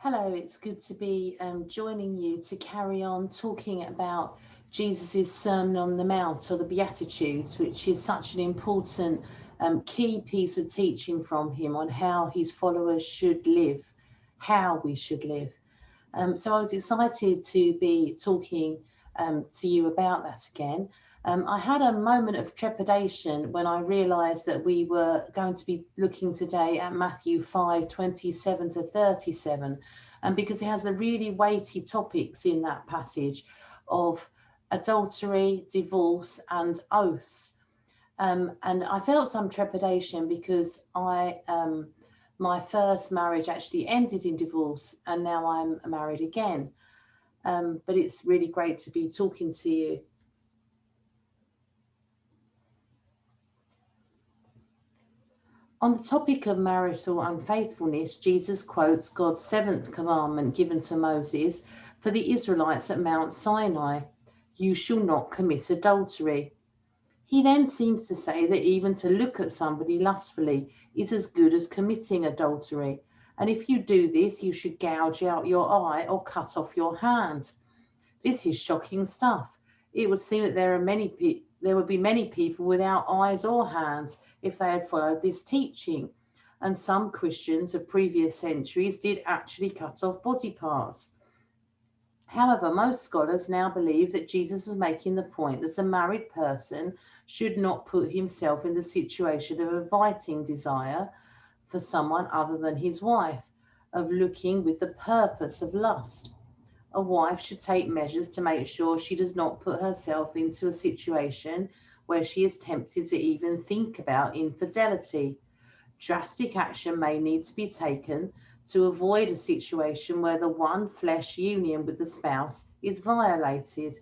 Hello, it's good to be joining you to carry on talking about Jesus' Sermon on the Mount or the Beatitudes, which is such an important key piece of teaching from him on how his followers should live, how we should live. So I was excited to be talking to you about that again. I had a moment of trepidation when I realised that we were going to be looking today at Matthew 5:27 to 37, and because it has the really weighty topics in that passage of adultery, divorce, and oaths. And I felt some trepidation because my first marriage actually ended in divorce, and now I'm married again. But it's really great to be talking to you. On the topic of marital unfaithfulness, Jesus quotes God's seventh commandment given to Moses for the Israelites at Mount Sinai: "You shall not commit adultery." He then seems to say that even to look at somebody lustfully is as good as committing adultery. And if you do this, you should gouge out your eye or cut off your hand. This is shocking stuff. It would seem that there would be many people without eyes or hands if they had followed this teaching. And some Christians of previous centuries did actually cut off body parts. However, most scholars now believe that Jesus was making the point that a married person should not put himself in the situation of inviting desire for someone other than his wife, of looking with the purpose of lust. A wife should take measures to make sure she does not put herself into a situation where she is tempted to even think about infidelity. Drastic action may need to be taken to avoid a situation where the one flesh union with the spouse is violated.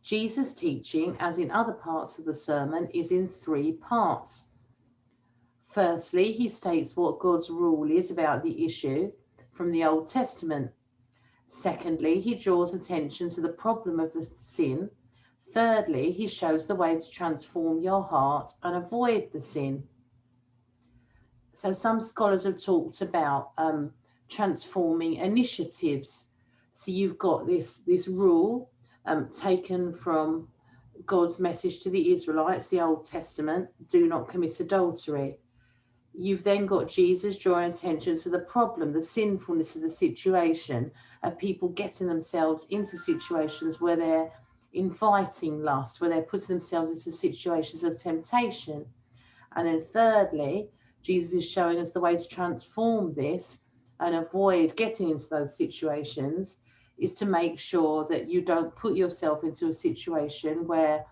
Jesus' teaching, as in other parts of the sermon, is in three parts. Firstly, he states what God's rule is about the issue from the Old Testament. Secondly, he draws attention to the problem of the sin. Thirdly, he shows the way to transform your heart and avoid the sin. So some scholars have talked about transforming initiatives. So you've got this rule taken from God's message to the Israelites, the Old Testament: do not commit adultery. You've then got Jesus drawing attention to the problem, the sinfulness of the situation, of people getting themselves into situations where they're inviting lust, where they're putting themselves into situations of temptation. And then thirdly, Jesus is showing us the way to transform this and avoid getting into those situations is to make sure that you don't put yourself into a situation where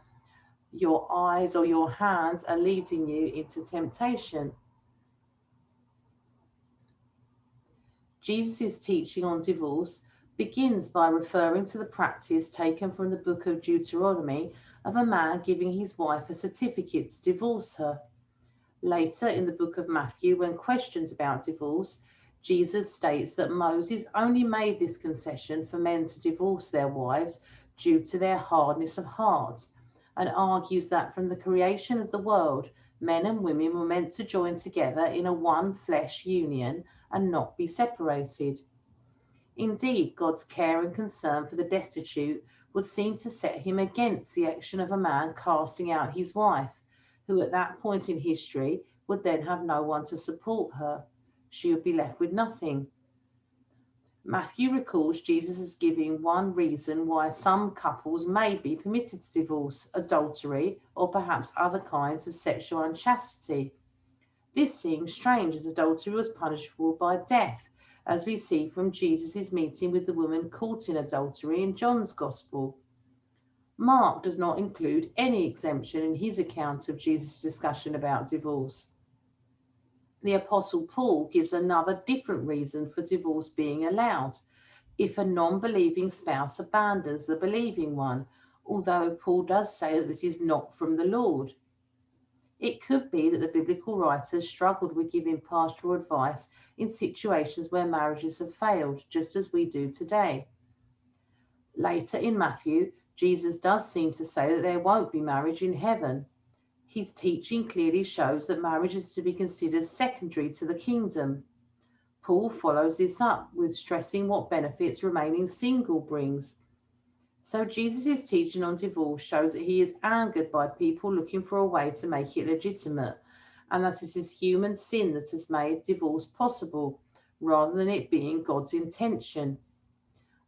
your eyes or your hands are leading you into temptation. Jesus' teaching on divorce begins by referring to the practice taken from the book of Deuteronomy of a man giving his wife a certificate to divorce her. Later in the book of Matthew, when questioned about divorce, Jesus states that Moses only made this concession for men to divorce their wives due to their hardness of heart, and argues that from the creation of the world, men and women were meant to join together in a one flesh union and not be separated. Indeed, God's care and concern for the destitute would seem to set him against the action of a man casting out his wife, who at that point in history would then have no one to support her. She would be left with nothing. Matthew recalls Jesus as giving one reason why some couples may be permitted to divorce: adultery or perhaps other kinds of sexual unchastity. This seems strange, as adultery was punishable by death, as we see from Jesus' meeting with the woman caught in adultery in John's Gospel. Mark does not include any exemption in his account of Jesus' discussion about divorce. The Apostle Paul gives another different reason for divorce being allowed: if a non-believing spouse abandons the believing one, although Paul does say that this is not from the Lord. It could be that the biblical writers struggled with giving pastoral advice in situations where marriages have failed, just as we do today. Later in Matthew, Jesus does seem to say that there won't be marriage in heaven. His teaching clearly shows that marriage is to be considered secondary to the kingdom. Paul follows this up with stressing what benefits remaining single brings. So Jesus' teaching on divorce shows that he is angered by people looking for a way to make it legitimate, and that it is human sin that has made divorce possible, rather than it being God's intention.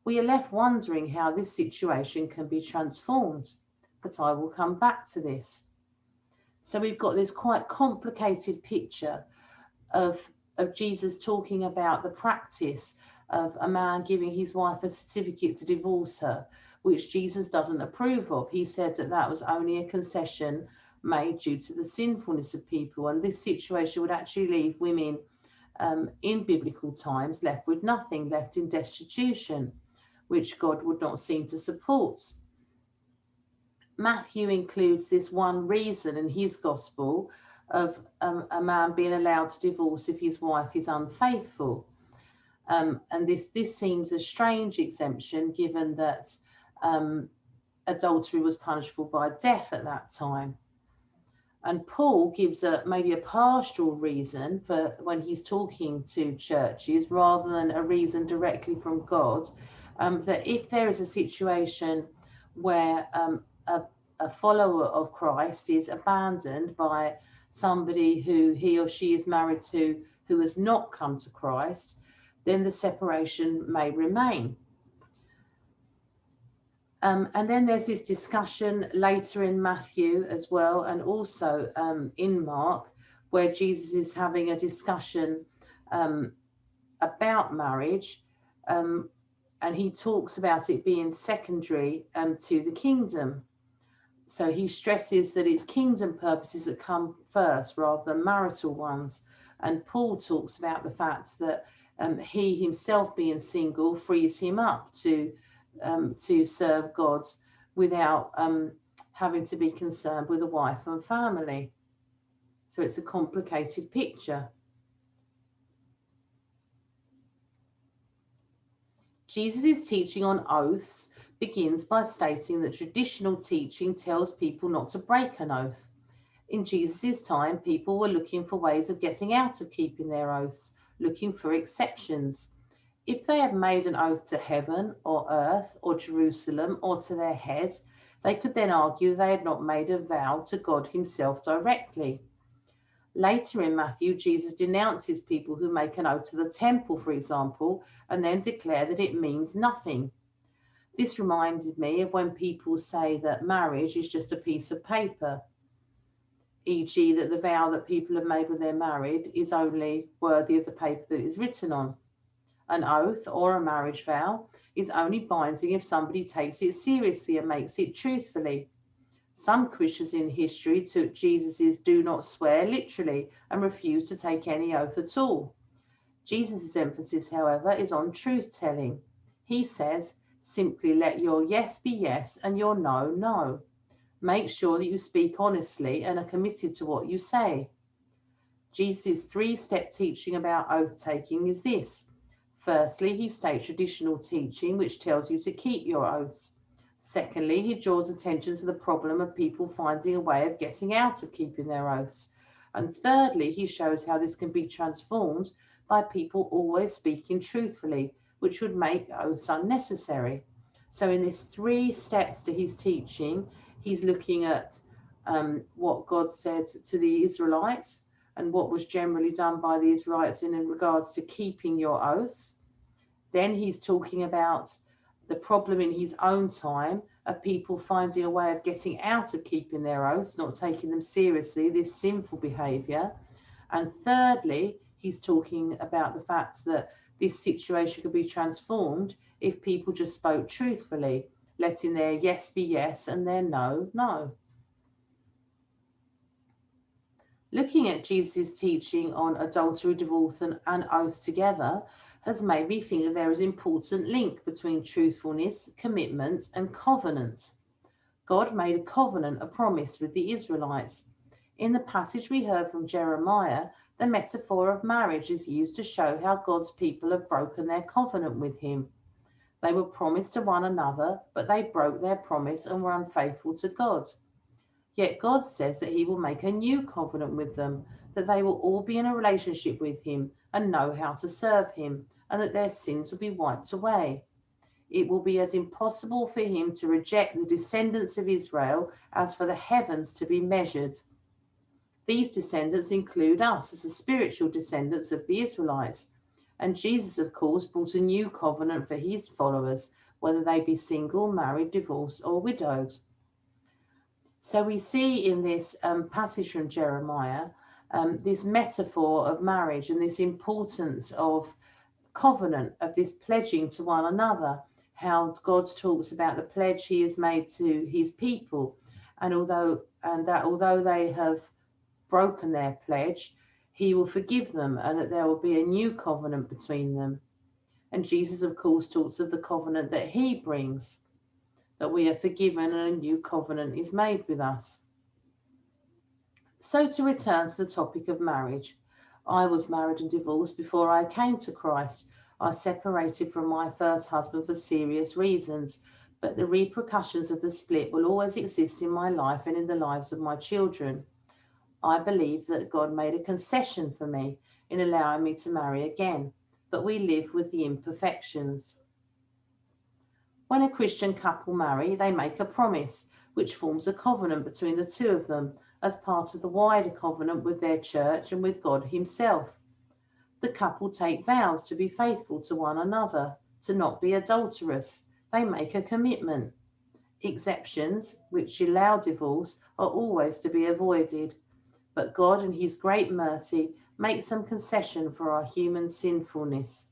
We are left wondering how this situation can be transformed, but I will come back to this. So we've got this quite complicated picture of Jesus talking about the practice of a man giving his wife a certificate to divorce her, which Jesus doesn't approve of. He said that that was only a concession made due to the sinfulness of people, and this situation would actually leave women in biblical times left with nothing, left in destitution, which God would not seem to support. Matthew includes this one reason in his gospel of a man being allowed to divorce if his wife is unfaithful. And this seems a strange exemption given that adultery was punishable by death at that time. And Paul gives maybe a pastoral reason for when he's talking to churches rather than a reason directly from God, that if there is a situation where a follower of Christ is abandoned by somebody who he or she is married to who has not come to Christ, then the separation may remain. And then there's this discussion later in Matthew as well, and also in Mark, where Jesus is having a discussion about marriage, and he talks about it being secondary to the kingdom. So he stresses that it's kingdom purposes that come first rather than marital ones. And Paul talks about the fact that he himself being single frees him up to serve God without having to be concerned with a wife and family. So it's a complicated picture. Jesus' teaching on oaths begins by stating that traditional teaching tells people not to break an oath. In Jesus' time, people were looking for ways of getting out of keeping their oaths, looking for exceptions. If they had made an oath to heaven or earth or Jerusalem or to their head, they could then argue they had not made a vow to God himself directly. Later in Matthew, Jesus denounces people who make an oath to the temple, for example, and then declare that it means nothing. This reminded me of when people say that marriage is just a piece of paper, e.g. that the vow that people have made when they're married is only worthy of the paper that it's written on. An oath or a marriage vow is only binding if somebody takes it seriously and makes it truthfully. Some Christians in history took Jesus' do not swear literally and refused to take any oath at all. Jesus' emphasis, however, is on truth-telling. He says, simply let your yes be yes and your no, no. Make sure that you speak honestly and are committed to what you say. Jesus' three-step teaching about oath-taking is this. Firstly, he states traditional teaching, which tells you to keep your oaths. Secondly, he draws attention to the problem of people finding a way of getting out of keeping their oaths. And thirdly, he shows how this can be transformed by people always speaking truthfully, which would make oaths unnecessary. So in these 3 steps to his teaching, he's looking at what God said to the Israelites and what was generally done by the Israelites in regards to keeping your oaths. Then he's talking about the problem in his own time of people finding a way of getting out of keeping their oaths, not taking them seriously, this sinful behaviour. And thirdly, he's talking about the fact that this situation could be transformed if people just spoke truthfully, letting their yes be yes and their no, no. Looking at Jesus' teaching on adultery, divorce, and oaths together has made me think that there is an important link between truthfulness, commitment, and covenant. God made a covenant, a promise with the Israelites. In the passage we heard from Jeremiah, the metaphor of marriage is used to show how God's people have broken their covenant with him. They were promised to one another, but they broke their promise and were unfaithful to God. Yet God says that he will make a new covenant with them, that they will all be in a relationship with him and know how to serve him, and that their sins will be wiped away. It will be as impossible for him to reject the descendants of Israel as for the heavens to be measured. These descendants include us as the spiritual descendants of the Israelites. And Jesus, of course, brought a new covenant for his followers, whether they be single, married, divorced, or widowed. So we see in this passage from Jeremiah this metaphor of marriage and this importance of covenant, of this pledging to one another, how God talks about the pledge he has made to his people, and that although they have broken their pledge, he will forgive them, and that there will be a new covenant between them. And Jesus, of course, talks of the covenant that he brings, that we are forgiven and a new covenant is made with us. So, to return to the topic of marriage, I was married and divorced before I came to Christ. I separated from my first husband for serious reasons, but the repercussions of the split will always exist in my life and in the lives of my children. I believe that God made a concession for me in allowing me to marry again, but we live with the imperfections. When a Christian couple marry, they make a promise, which forms a covenant between the two of them as part of the wider covenant with their church and with God Himself. The couple take vows to be faithful to one another, to not be adulterous. They make a commitment. Exceptions, which allow divorce, are always to be avoided, but God in his great mercy makes some concession for our human sinfulness.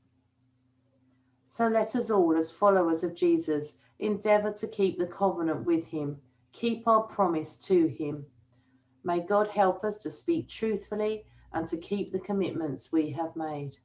So let us all, as followers of Jesus, endeavour to keep the covenant with him, keep our promise to him. May God help us to speak truthfully and to keep the commitments we have made.